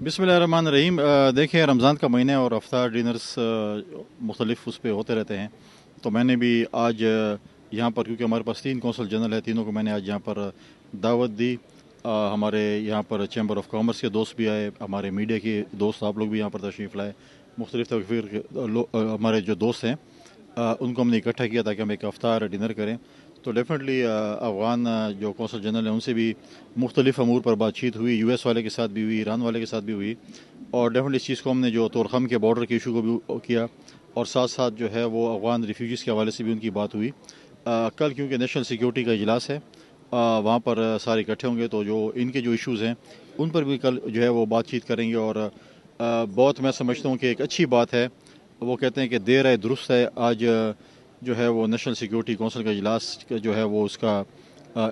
बिस्मिल्लाहिर्रहमानिर्रहीम। देखिए, रमज़ान का महीना है और अफ्तार डिनर्स मुख्तलिफ उस पे होते रहते हैं। तो मैंने भी आज यहाँ पर, क्योंकि हमारे पास 3 कौंसल जनरल है, तीनों को मैंने आज यहाँ पर दावत दी। हमारे यहाँ पर चैम्बर ऑफ कॉमर्स के दोस्त भी आए, हमारे मीडिया के दोस्त आप लोग भी यहाँ पर तशरीफ़ लाए। मुख्तलिफ तकफ़ीर के हमारे जो दोस्त हैं उनको हमने इकट्ठा किया ताकि हम एक अफ्तार डिनर करें। तो डेफिनेटली अफ़गान जो कौंसल जनरल हैं उनसे भी मुख्तलिफ अमूर पर बातचीत हुई, US वाले के साथ भी हुई, ईरान वाले के साथ भी हुई। और डेफिनेटली इस चीज़ को हमने जो तोरखम के बॉर्डर के इशू को भी किया, और साथ साथ जो है वो अफ़गान रिफ्यूजीज़ के हवाले से भी उनकी बात हुई। कल क्योंकि नेशनल सिक्योरिटी का इजलास है, वहाँ पर सारे इकट्ठे होंगे, तो जो इनके जो इश्यूज़ हैं उन पर भी कल जो है वो बातचीत करेंगे। और बहुत मैं समझता हूँ कि एक अच्छी बात है। वो कहते हैं कि देर है दुरुस्त है। आज जो है वो नेशनल सिक्योरिटी कौंसिल का इजलास जो है वो उसका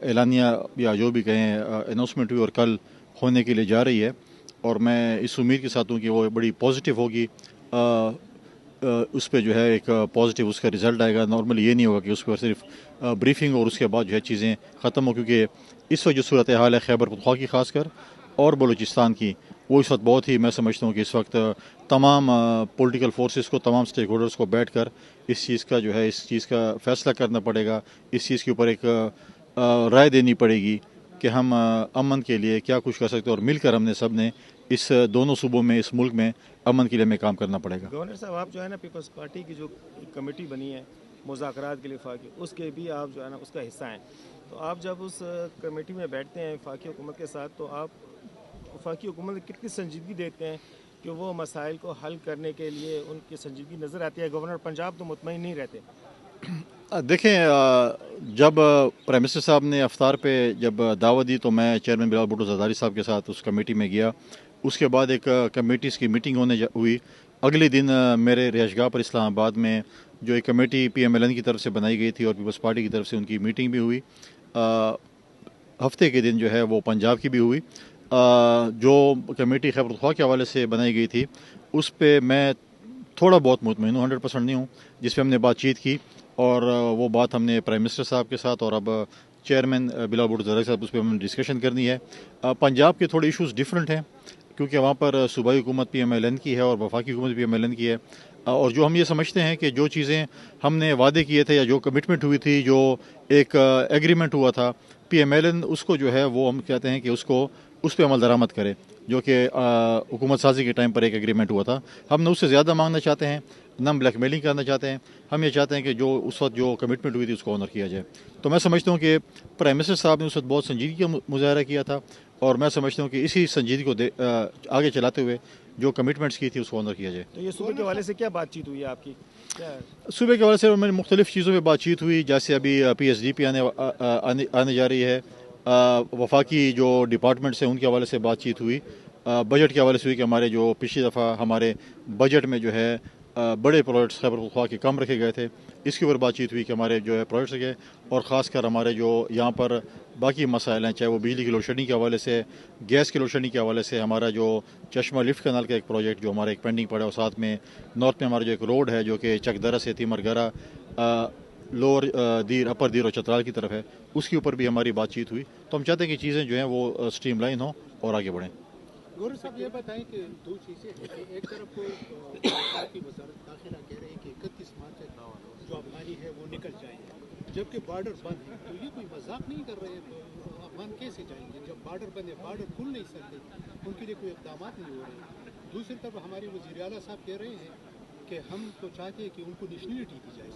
एलानिया या जो भी कहें अनाउंसमेंट हुई और कल होने के लिए जा रही है। और मैं इस उम्मीद के साथ हूँ कि वो बड़ी पॉजिटिव होगी। उस पर जो है एक पॉजिटिव उसका रिज़ल्ट आएगा। नॉर्मली ये नहीं होगा कि उस पर सिर्फ ब्रीफिंग और उसके बाद जो है चीज़ें ख़त्म हो, क्योंकि इस वक्त जो सूरत हाल है खैबर पख्तूनख्वा की खासकर और बलूचिस्तान की, वो इस वक्त बहुत ही, मैं समझता हूँ कि इस वक्त तमाम पॉलिटिकल फोर्सेस को, तमाम स्टेक होल्डर्स को बैठ कर इस चीज़ का जो है इस चीज़ का फ़ैसला करना पड़ेगा। इस चीज़ के ऊपर एक राय देनी पड़ेगी कि हम अमन के लिए क्या कुछ कर सकते हैं, और मिलकर हमने सब ने इस दोनों सूबों में, इस मुल्क में अमन के लिए हमें काम करना पड़ेगा। गवर्नर साहब, आप जो है ना पीपल्स पार्टी की जो कमेटी बनी है मुज़ाकरात के लिए वफाकी, उसके भी आप जो है ना उसका हिस्सा हैं। तो आप जब उस कमेटी में बैठते हैं वफाकी हुकूमत के साथ, तो आप वफाकी हुकूमत में कितनी संजीदगी देते हैं कि वो मसाइल को हल करने के लिए उनकी संजीदगी नज़र आती है? गवर्नर पंजाब तो मुतमईन नहीं रहते। देखें, जब प्राइम मिनिस्टर साहब ने अफ्तार पे जब दावत दी तो मैं चेयरमैन बिलावल भुट्टो ज़रदारी साहब के साथ उस कमेटी में गया। उसके बाद एक कमेटीज़ की मीटिंग हुई। अगले दिन मेरे रिहाइशगाह पर इस्लामाबाद में जो एक कमेटी PMLN की तरफ से बनाई गई थी और पीपल्स पार्टी की तरफ से उनकी मीटिंग भी हुई। हफ्ते के दिन जो है वो पंजाब की भी हुई। जो कमेटी खैबर पख्तूनख्वा के हवाले से बनाई गई थी उस पर मैं थोड़ा बहुत मुतमईन हूँ, 100% नहीं हूँ, जिस पर हमने बातचीत की। और वो बात हमने प्राइम मिनिस्टर साहब के साथ और अब चेयरमैन बिलावल भुट्टो ज़रदारी साहब, उस पर हमने डिस्कशन करनी है। पंजाब के थोड़े इश्यूज़ डिफरेंट हैं, क्योंकि वहाँ पर सूबाई हुकूमत PMLN की है और वफाकी हुकूमत PMLN की है। और जो हम ये समझते हैं कि जो चीज़ें हमने वादे किए थे या जो कमिटमेंट हुई थी, जो एक एग्रीमेंट हुआ था, PMLN उसको जो है वो हम कहते हैं कि उसको उस पर अमल दरामद करे, जो कि हुकूमत साजी के टाइम पर एक एग्रीमेंट हुआ था। हम न उससे ज़्यादा मांगना चाहते हैं, न हम ब्लैक मेलिंग करना चाहते हैं। हम ये चाहते हैं कि जो उस वक्त जो कमिटमेंट हुई थी उसको ऑनर किया जाए। तो मैं समझता हूँ कि प्राइम मिनिस्टर साहब ने उस वक्त बहुत संजीदगी का मुजाहरा किया था, और मैं समझता हूँ कि इसी संजीदगी को आगे चलाते हुए जो कमिटमेंट्स की थी उसको ऑनर किया जाए। तो ये सूबे के हवाले से क्या बातचीत हुई है आपकी? क्या सूबे के हवाले से मेरी मुख्तलिफ चीज़ों पर बातचीत हुई, जैसे अभी PSDP आने जा रही है। वफाकी जो डिपार्टमेंट्स हैं उनके हवाले से बातचीत हुई। बजट के हवाले से हुई कि हमारे जो पिछली दफ़ा हमारे बजट में जो है बड़े प्रोजेक्ट्स खैबर पख्तूनख्वा के कम रखे गए थे, इसके ऊपर बातचीत हुई कि हमारे जो है प्रोजेक्ट्स रखे, और ख़ासकर हमारे जो यहाँ पर बाकी मसाइल हैं, चाहे वो बिजली की लोड शेडिंग के हवाले से, गैस की लोड शेडिंग के हवाले से, हमारा जो चश्मा लिफ्ट कनाल का एक प्रोजेक्ट जो हमारा एक पेंडिंग पड़ा है, और साथ में नॉर्थ में हमारा जो एक रोड है जो कि चकदरा से तिमरगरा, लोअर दीर, अपर दीर और चतराल की तरफ है, उसके ऊपर भी हमारी बातचीत हुई। तो हम चाहते हैं कि चीज़ें जो हैं वो स्ट्रीमलाइन हों और आगे बढ़ें। गौरव साहब, ये बताएं कि दो चीज़ें हैं कि एक तरफ की वजारत दाखिला कह रही है कि 31 मार्च तक जो अफगानी है वो निकल जाएंगे, जबकि बॉर्डर बंद है। तो ये कोई मजाक नहीं कर रहे हैं? तो अफगान कैसे जाएंगे जब बॉर्डर बंद है? बॉर्डर खुल नहीं सकते, उनके लिए कोई इकदाम नहीं हो रहे। दूसरी तरफ हमारे वज़ीर आला साहब कह रहे हैं कि हम तो चाहते हैं कि उनको नेशनलिटी दी जाए।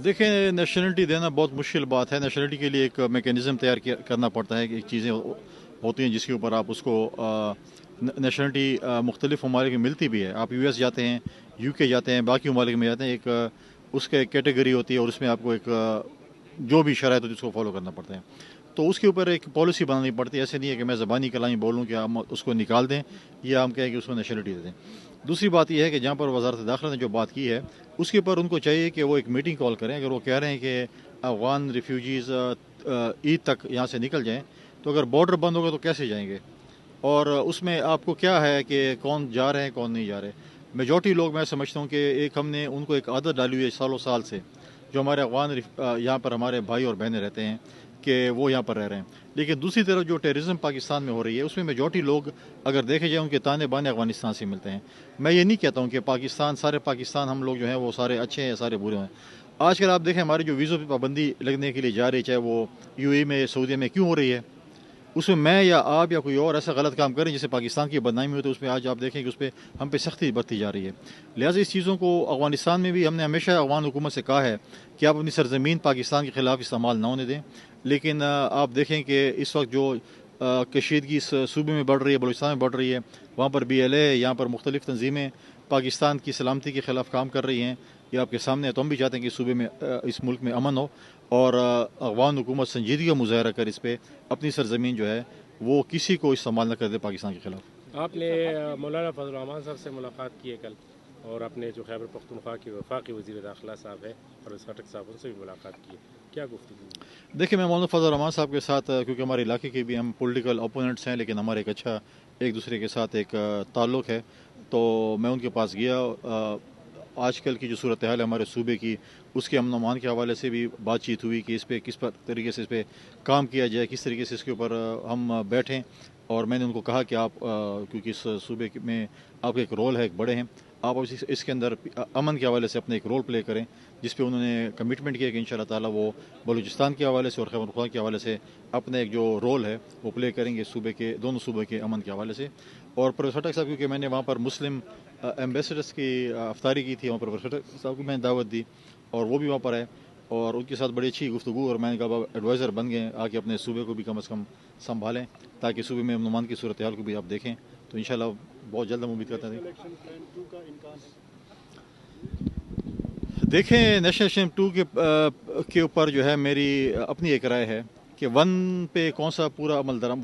देखें, नेशनलिटी देना बहुत मुश्किल बात है। नेशनलिटी के लिए एक मेकनिज़म तैयार करना पड़ता है कि चीज़ें होती हैं जिसके ऊपर आप उसको नेशनलिटी मुख्तलिफ ममालिक में मिलती भी है। आप US जाते हैं, UK जाते हैं, बाकी ममालिक में जाते हैं, एक उसका एक कैटेगरी होती है और उसमें आपको एक जो भी शराइत होती है उसको फॉलो करना पड़ता है। तो उसके ऊपर एक पॉलिसी बनानी पड़ती है। ऐसे नहीं है कि मैं ज़बानी कलामी बोलूँ कि हम उसको निकाल दें या हम कहें कि उसको नेशनलिटी दे दें। दूसरी बात यह है कि जहाँ पर वजारत दाखिला ने जो बात की है उसके ऊपर उनको चाहिए कि वो एक मीटिंग कॉल करें। अगर वो कह रहे हैं कि अफगान रिफ्यूजीज़ ईद तक यहाँ से निकल जाएँ, तो अगर बॉर्डर बंद होगा तो कैसे जाएंगे? और उसमें आपको क्या है कि कौन जा रहे हैं कौन नहीं जा रहे? मेजॉरिटी लोग, मैं समझता हूँ कि एक हमने उनको एक आदत डाली हुई है सालों साल से, जो हमारे अफगान यहाँ पर हमारे भाई और बहनें रहते हैं, کہ وہ یہاں پر رہ رہے ہیں. لیکن دوسری طرف جو ٹیررزم پاکستان میں ہو رہی ہے اس میں میجورٹی لوگ اگر دیکھے جائیں ان کے تانے بانے افغانستان سے ملتے ہیں. میں یہ نہیں کہتا ہوں کہ سارے پاکستان ہم لوگ جو ہیں وہ سارے اچھے ہیں یا سارے برے ہیں. آج کل آپ دیکھیں ہماری جو ویزوں پہ پابندی لگنے کے لیے جا رہی ہے چاہے وہ یو اے میں سعودیہ میں کیوں ہو رہی ہے, اس میں یا آپ یا کوئی اور ایسا غلط کام کریں جسے پاکستان کی بدنامی ہو تو اس میں آج آپ دیکھیں کہ اس پہ ہم پہ سختی برتی جا رہی ہے. لہٰذا اس چیزوں کو افغانستان میں بھی ہم نے ہمیشہ افغان حکومت سے کہا ہے کہ آپ اپنی سرزمین پاکستان کے خلاف استعمال نہ ہونے دیں. لیکن آپ دیکھیں کہ اس وقت جو کشیدگی اس صوبے میں بڑھ رہی ہے, بلوچستان میں بڑھ رہی ہے, وہاں پر BLA یہاں پر مختلف تنظیمیں پاکستان کی سلامتی کے خلاف کام کر رہی ہیں. یہ آپ کے سامنے ہے. تو ہم بھی چاہتے ہیں کہ اس صوبے میں اس ملک میں امن ہو اور افغان حکومت سنجیدگی کا مظاہرہ کر اس پہ اپنی سرزمین جو ہے وہ کسی کو استعمال نہ کر دے پاکستان کے خلاف. آپ نے مولانا فضل الرحمان صاحب سے ملاقات کی ہے کل, اور اپنے جو خیبر پختونخوا کے وفاقی وزیر داخلہ صاحب ہے پرویز خٹک صاحب, ان سے بھی ملاقات کی ہے. کیا گفتگو؟ دیکھیں میں مولانا فضل الرحمان صاحب کے ساتھ کیونکہ ہمارے علاقے کے بھی ہم پولیٹیکل اپوننٹس ہیں لیکن ہمارے ایک اچھا ایک دوسرے کے ساتھ ایک تعلق ہے, تو میں ان کے پاس گیا. آج کل کی جو صورتحال ہے ہمارے صوبے کی اس کے امن و امان کے حوالے سے بھی بات چیت ہوئی کہ اس پہ کس طریقے سے اس پہ کام کیا جائے, کس طریقے سے اس کے اوپر ہم بیٹھیں. اور میں نے ان کو کہا کہ آپ کیونکہ اس صوبے میں آپ کا ایک رول ہے, ایک بڑے ہیں, آپ اس کے اندر امن کے حوالے سے اپنا ایک رول پلے کریں, جس پہ انہوں نے کمٹمنٹ کیا کہ انشاءاللہ تعالیٰ وہ بلوچستان کے حوالے سے اور خیبر پختونخوا کے حوالے سے اپنا ایک جو رول ہے وہ پلے کریں گے صوبے کے دونوں صوبے کے امن کے حوالے سے. اور پرویز خٹک صاحب کیونکہ میں نے وہاں پر مسلم ایمبیسڈرس کی افطاری کی تھی, وہاں پر پرویز خٹک صاحب کو میں نے دعوت دی اور وہ بھی وہاں پر آئے اور ان کے ساتھ بڑی اچھی گفتگو, اور میں نے کہا ایڈوائزر بن گئے آ کے اپنے صوبے کو بھی کم از کم سنبھالیں تاکہ صوبے میں امن و امان کی صورتحال کو بھی آپ دیکھیں. تو انشاءاللہ بہت جلد ہم امید کرتے ہیں. دیکھیں نیشنل ایکشن 2 کے اوپر جو ہے میری اپنی ایک رائے ہے کہ 1 پہ کون سا پورا عمل درآمد